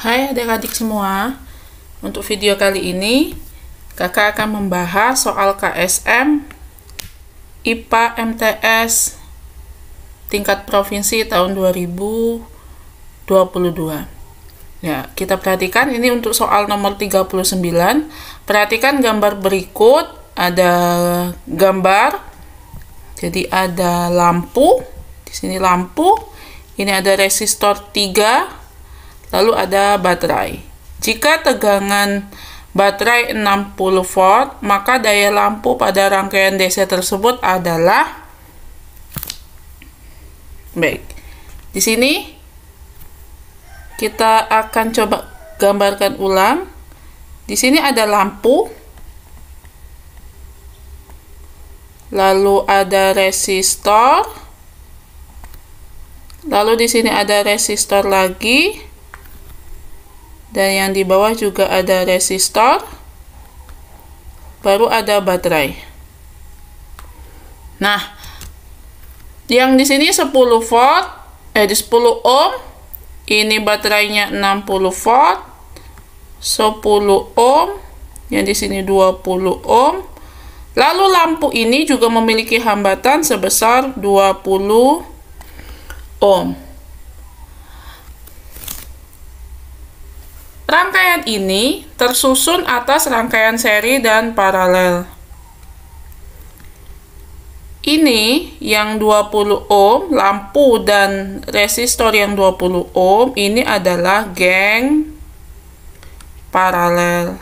Hai adik-adik semua, untuk video kali ini kakak akan membahas soal KSM IPA MTS tingkat provinsi tahun 2022. Ya, kita perhatikan ini untuk soal nomor 39. Perhatikan gambar berikut, ada gambar. Jadi ada lampu, di sini lampu, ini ada resistor 3, lalu ada baterai. Jika tegangan baterai 60 volt, maka daya lampu pada rangkaian DC tersebut adalah baik. Di sini kita akan coba gambarkan ulang. Di sini ada lampu, lalu ada resistor, lalu di sini ada resistor lagi, dan yang di bawah juga ada resistor, baru ada baterai. Nah, yang di sini 10 volt, di 10 ohm. Ini baterainya 60 volt, 10 ohm, yang di sini 20 ohm. Lalu lampu ini juga memiliki hambatan sebesar 20 ohm. Rangkaian ini tersusun atas rangkaian seri dan paralel. Ini yang 20 ohm, lampu dan resistor yang 20 ohm, ini adalah geng paralel.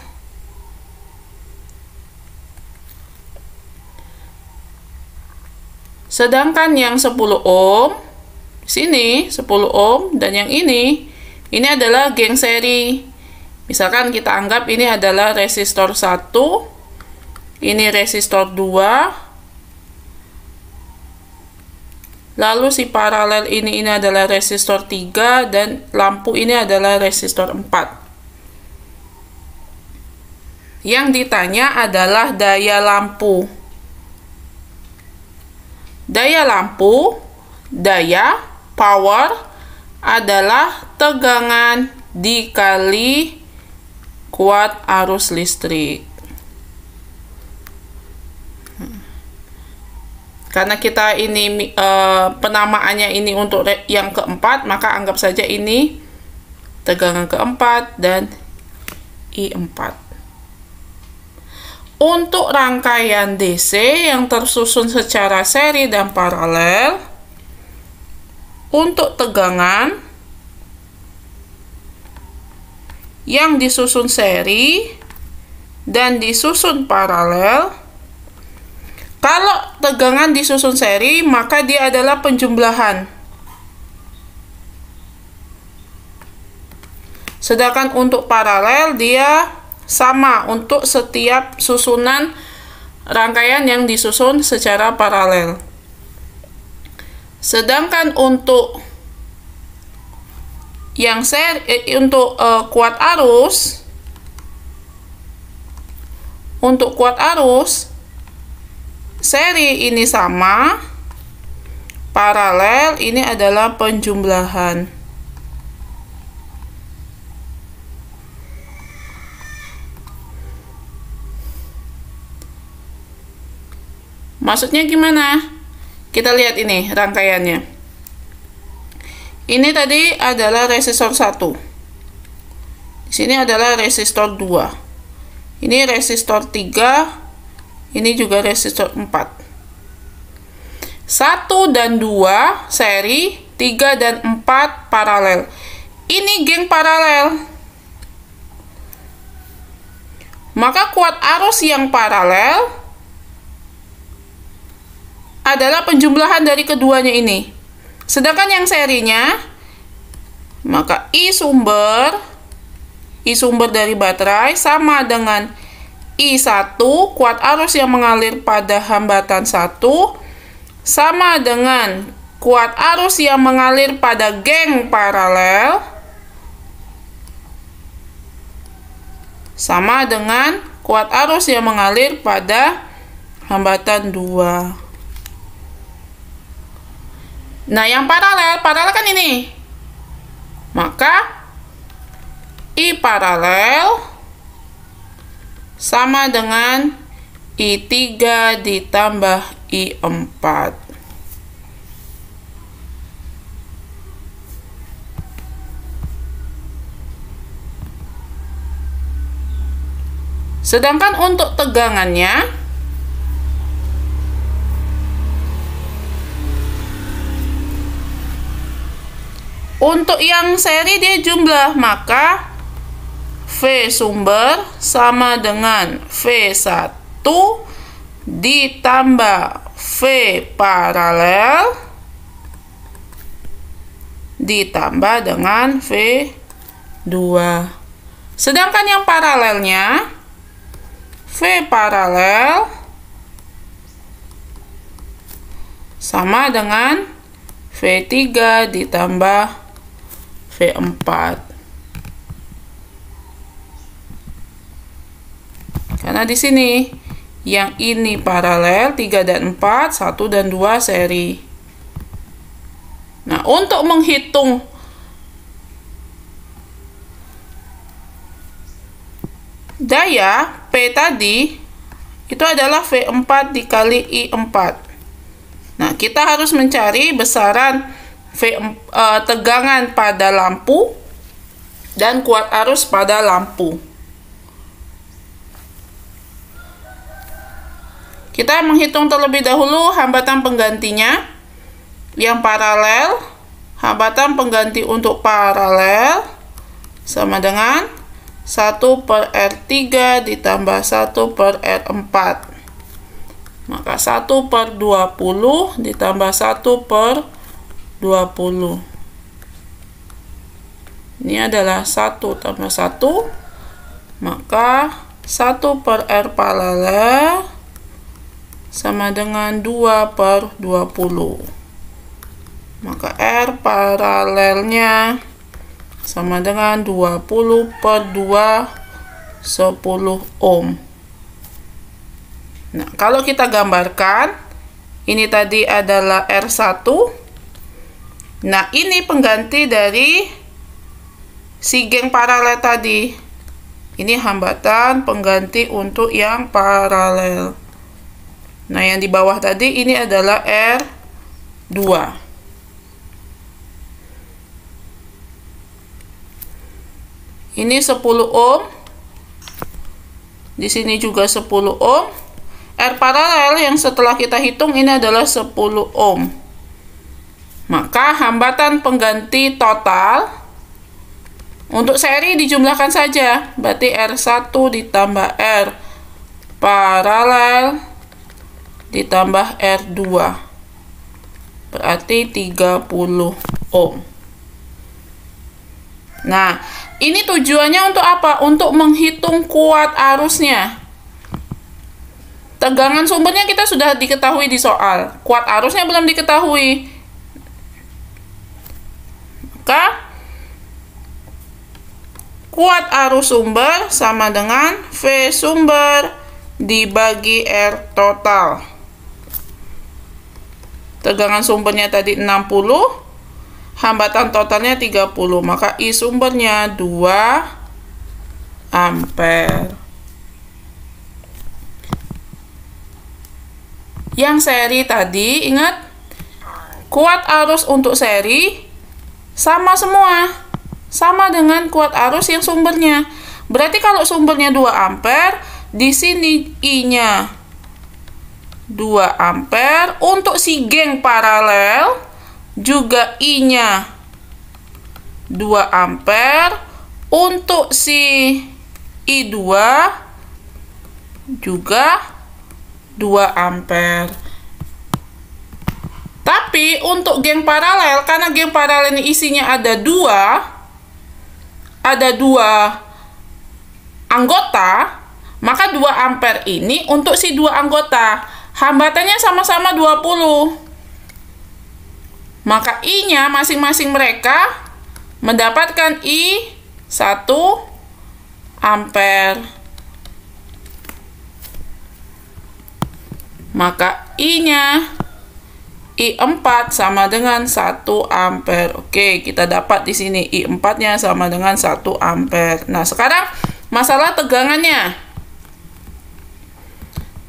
Sedangkan yang 10 ohm, sini 10 ohm, dan yang ini adalah geng seri. Misalkan kita anggap ini adalah resistor 1, ini resistor 2, lalu si paralel ini adalah resistor 3, dan lampu ini adalah resistor 4. Yang ditanya adalah daya lampu. Daya lampu, daya, power, adalah tegangan dikali kuat arus listrik. Karena kita ini penamaannya ini untuk yang keempat, maka anggap saja ini tegangan keempat dan I4. Untuk rangkaian DC yang tersusun secara seri dan paralel, untuk tegangan yang disusun seri dan disusun paralel, kalau tegangan disusun seri, maka dia adalah penjumlahan. Sedangkan untuk paralel, dia sama untuk setiap susunan rangkaian yang disusun secara paralel. Sedangkan untuk yang kuat arus, seri ini sama, paralel ini adalah penjumlahan. Maksudnya gimana? Kita lihat ini rangkaiannya. Ini tadi adalah resistor 1. Di sini adalah resistor 2. Ini resistor 3. Ini juga resistor 4. 1 dan 2 seri, 3 dan 4 paralel. Ini geng paralel. Maka kuat arus yang paralel adalah penjumlahan dari keduanya ini. Sedangkan yang serinya, maka I sumber dari baterai sama dengan I1, kuat arus yang mengalir pada hambatan 1, sama dengan kuat arus yang mengalir pada geng paralel, sama dengan kuat arus yang mengalir pada hambatan 2. Nah, yang paralel kan ini. Maka I paralel sama dengan I3 ditambah I4. Sedangkan untuk tegangannya, untuk yang seri dia jumlah, maka V sumber sama dengan V1 ditambah V paralel ditambah dengan V2. Sedangkan yang paralelnya, V paralel sama dengan V3 ditambah V4. Karena di sini yang ini paralel 3 dan 4, 1 dan 2 seri. Nah, untuk menghitung daya P tadi, itu adalah V4 dikali I4. Nah, kita harus mencari besaran tegangan pada lampu dan kuat arus pada lampu. Kita menghitung terlebih dahulu hambatan penggantinya. Yang paralel, hambatan pengganti untuk paralel sama dengan 1/R3 ditambah 1/R4. Maka 1/20 ditambah 1/20. Ini adalah 1 tambah 1. Maka 1/R paralel sama dengan 2/20. Maka R paralelnya sama dengan 20/2, 10 ohm. Nah, kalau kita gambarkan, ini tadi adalah R1. Nah, ini pengganti dari si geng paralel tadi. Ini hambatan pengganti untuk yang paralel. Nah, yang di bawah tadi ini adalah R2. Ini 10 ohm. Di sini juga 10 ohm. R paralel yang setelah kita hitung ini adalah 10 ohm. Maka hambatan pengganti total untuk seri dijumlahkan saja. Berarti R1 ditambah R paralel ditambah R2. Berarti 30 ohm. Nah, ini tujuannya untuk apa? Untuk menghitung kuat arusnya. Tegangan sumbernya kita sudah diketahui di soal. Kuat arusnya belum diketahui. Maka kuat arus sumber sama dengan V sumber dibagi R total. Tegangan sumbernya tadi 60, hambatan totalnya 30, maka I sumbernya 2 ampere. Yang seri tadi, ingat, kuat arus untuk seri sama semua, sama dengan kuat arus yang sumbernya. Berarti kalau sumbernya 2 ampere, di sini I-nya 2 ampere. Untuk si geng paralel juga I-nya 2 ampere. Untuk si I2 juga 2 ampere. Tapi untuk geng paralel, karena geng paralel ini isinya ada 2 anggota, maka 2 ampere ini untuk si 2 anggota. Hambatannya sama-sama 20. Maka I-nya masing-masing mereka mendapatkan I 1 ampere. Maka I-nya I4 sama dengan 1 ampere. Oke, kita dapat di sini I4-nya sama dengan 1 ampere. Nah, sekarang masalah tegangannya.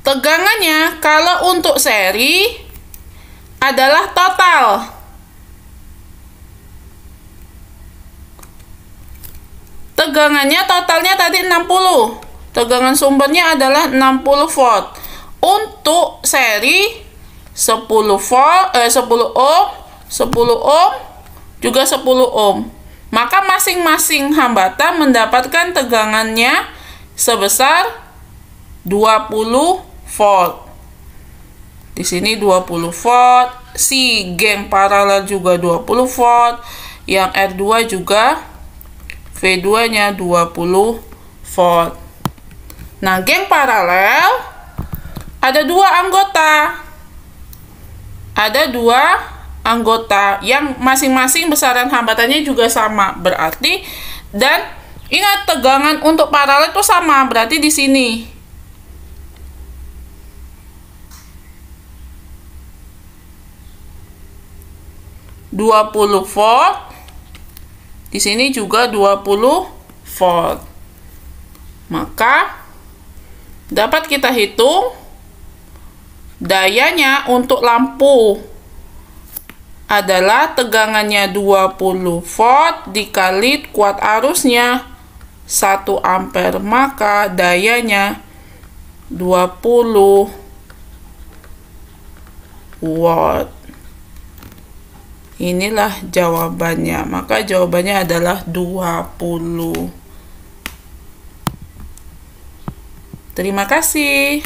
Tegangannya kalau untuk seri adalah total. Tegangannya totalnya tadi 60. Tegangan sumbernya adalah 60 volt. Untuk seri 10 volt, 10 ohm, 10 ohm, juga 10 ohm. Maka masing-masing hambatan mendapatkan tegangannya sebesar 20 volt. Di sini 20 volt, si geng paralel juga 20 volt, yang R2 juga V2-nya 20 volt. Nah, geng paralel ada dua anggota. Ada dua anggota yang masing-masing besaran hambatannya juga sama. Berarti, dan ingat tegangan untuk paralel itu sama. Berarti di sini 20 volt. Di sini juga 20 volt. Maka dapat kita hitung dayanya untuk lampu adalah tegangannya 20 volt dikali kuat arusnya 1 ampere, maka dayanya 20 watt. Inilah jawabannya. Maka jawabannya adalah 20. Terima kasih.